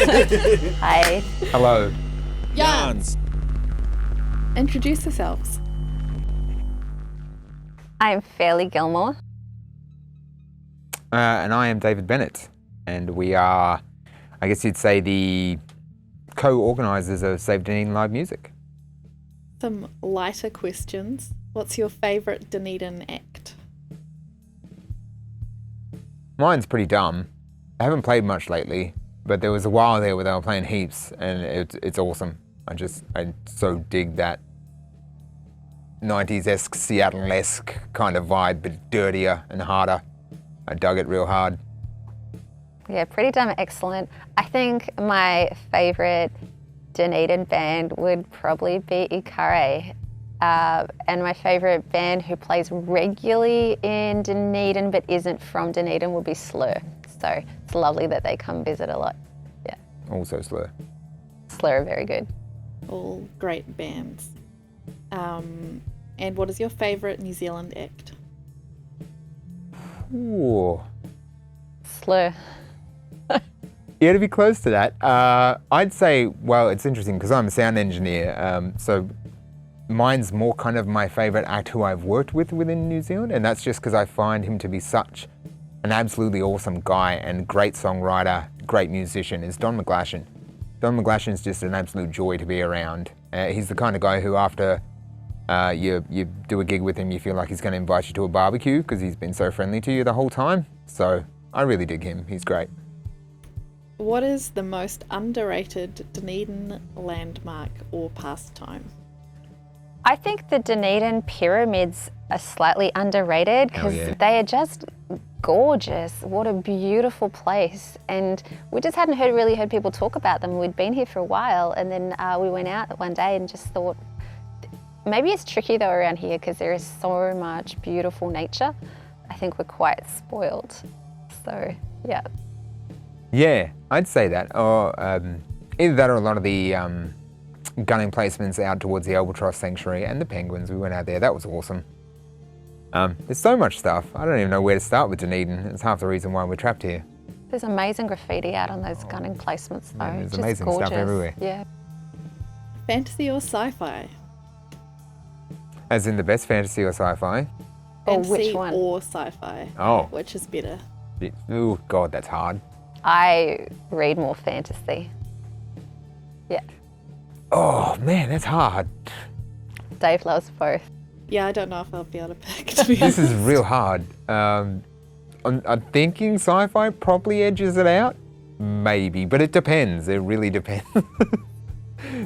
Hi. Hello. Yarns. Introduce yourselves. I'm Fairleigh Gilmour. And I am David Bennett, and we are, I guess you'd say, the co-organisers of Save Dunedin live music. Some lighter questions. What's your favourite Dunedin act? Mine's pretty dumb. I haven't played much lately, but there was a while there where they were playing heaps, and it's awesome. I so dig that 90s-esque, Seattle-esque kind of vibe, but dirtier and harder. I dug it real hard. Yeah, pretty damn excellent. I think my favourite Dunedin band would probably be Ikare. And my favourite band who plays regularly in Dunedin but isn't from Dunedin would be Slur. So it's lovely that they come visit a lot. Yeah. Also Slur. Slur are very good. All great bands. And what is your favourite New Zealand act? Ooh. Slur. Yeah, to be close to that, I'd say, well, it's interesting because I'm a sound engineer, so mine's more kind of my favourite act who I've worked with within New Zealand, and that's just because I find him to be such an absolutely awesome guy and great songwriter, great musician, is Don McGlashan. Don McGlashan is just an absolute joy to be around. He's the kind of guy who after you do a gig with him, you feel like he's going to invite you to a barbecue because he's been so friendly to you the whole time. So I really dig him. He's great. What is the most underrated Dunedin landmark or pastime? I think the Dunedin pyramids are slightly underrated because they are just gorgeous. What a beautiful place. And we just hadn't really heard people talk about them. We'd been here for a while, and then we went out one day and just thought, maybe it's tricky though around here because there is so much beautiful nature. I think we're quite spoiled. So, yeah. Yeah, I'd say that. Or either that or a lot of the gunning placements out towards the Albatross Sanctuary and the Penguins. We went out there. That was awesome. There's so much stuff. I don't even know where to start with Dunedin. It's half the reason why we're trapped here. There's amazing graffiti out on those gunning placements though. There's just amazing gorgeous. stuff everywhere. Yeah. Fantasy or sci-fi? As in the best fantasy or sci-fi? Fantasy which one? or sci-fi? Oh. Which is better? Oh, God, that's hard. I read more fantasy. Yeah. Oh, man, that's hard. Dave loves both. Yeah, I don't know if I'll be able to pick, to be This honest. is real hard. I'm thinking sci-fi probably edges it out. Maybe, but it depends. It really depends.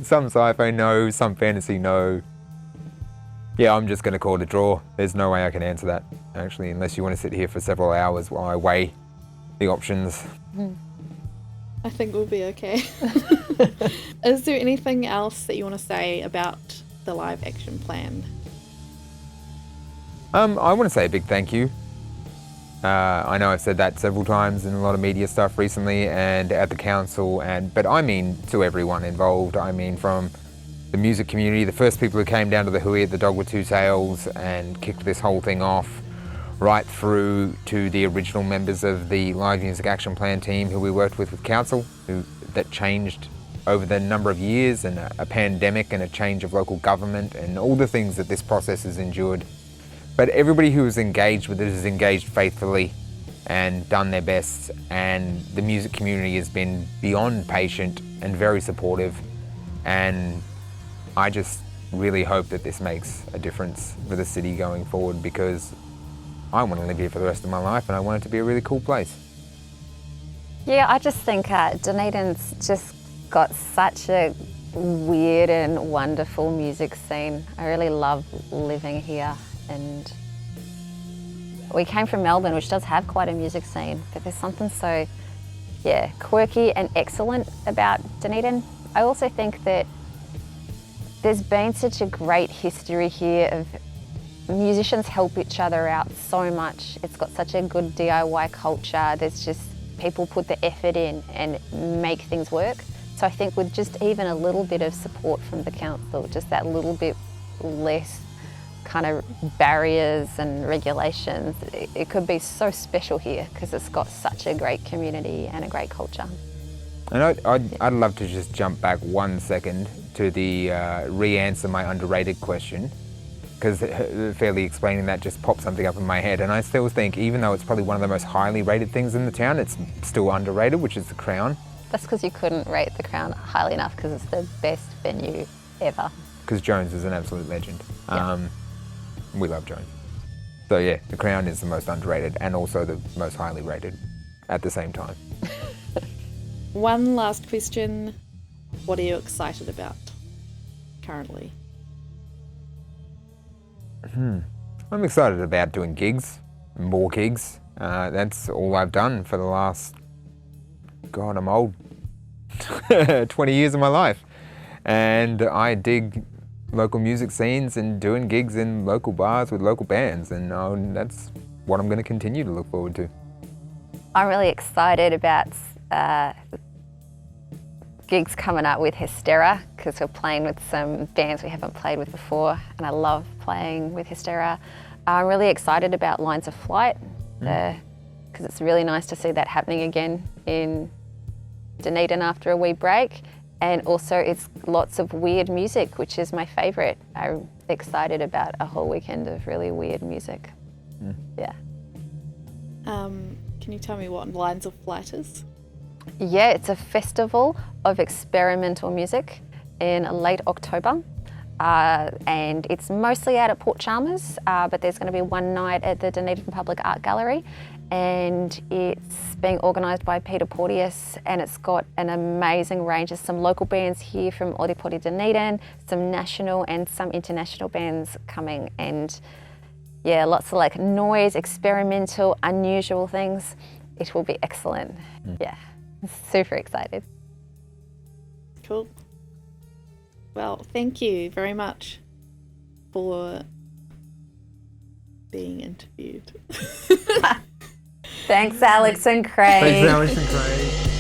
Some sci-fi no, some fantasy no. Yeah, I'm just going to call it a draw. There's no way I can answer that, actually, unless you want to sit here for several hours while I weigh the options. I think we'll be okay. Is there anything else that you want to say about the live action plan? I want to say a big thank you. I know I've said that several times in a lot of media stuff recently and at the council, but I mean to everyone involved. I mean from the music community, the first people who came down to the Hui at the Dog with Two Tails and kicked this whole thing off, right through to the original members of the Live Music Action Plan team who we worked with council, that changed over the number of years, and a pandemic and a change of local government and all the things that this process has endured. But everybody who was engaged with it has engaged faithfully and done their best, and the music community has been beyond patient and very supportive, and I just really hope that this makes a difference for the city going forward, because I want to live here for the rest of my life and I want it to be a really cool place. Yeah, I just think Dunedin's just got such a weird and wonderful music scene. I really love living here, and we came from Melbourne, which does have quite a music scene, but there's something so, quirky and excellent about Dunedin. I also think that there's been such a great history here of musicians help each other out so much. It's got such a good DIY culture. There's just people put the effort in and make things work. So I think with just even a little bit of support from the council, just that little bit less kind of barriers and regulations, it could be so special here because it's got such a great community and a great culture. And I'd love to just jump back 1 second to the re-answer my underrated question, because Fairleigh explaining that just popped something up in my head. And I still think, even though it's probably one of the most highly rated things in the town, it's still underrated, which is the Crown. That's because you couldn't rate the Crown highly enough, because it's the best venue ever. Because Jones is an absolute legend. Yeah. We love Jones. So yeah, the Crown is the most underrated and also the most highly rated at the same time. One last question. What are you excited about currently? I'm excited about doing gigs, more gigs. That's all I've done for the last, God, I'm old, 20 years of my life. And I dig local music scenes and doing gigs in local bars with local bands, and that's what I'm going to continue to look forward to. I'm really excited about gigs coming up with Hystera, because we're playing with some bands we haven't played with before, and I love playing with Hystera. I'm really excited about Lines of Flight, because it's really nice to see that happening again in Dunedin after a wee break. And also it's lots of weird music, which is my favourite. I'm excited about a whole weekend of really weird music. Yeah. Can you tell me what Lines of Flight is? Yeah, it's a festival of experimental music in late October. And it's mostly out at Port Chalmers, but there's going to be one night at the Dunedin Public Art Gallery, and it's being organised by Peter Porteous, and it's got an amazing range of some local bands here from Oripori Dunedin, some national and some international bands coming, and yeah, lots of like noise, experimental, unusual things. It will be excellent. Yeah, super excited. Cool. Well, thank you very much for being interviewed. Thanks, Alex and Craig. Thanks, Alex and Craig.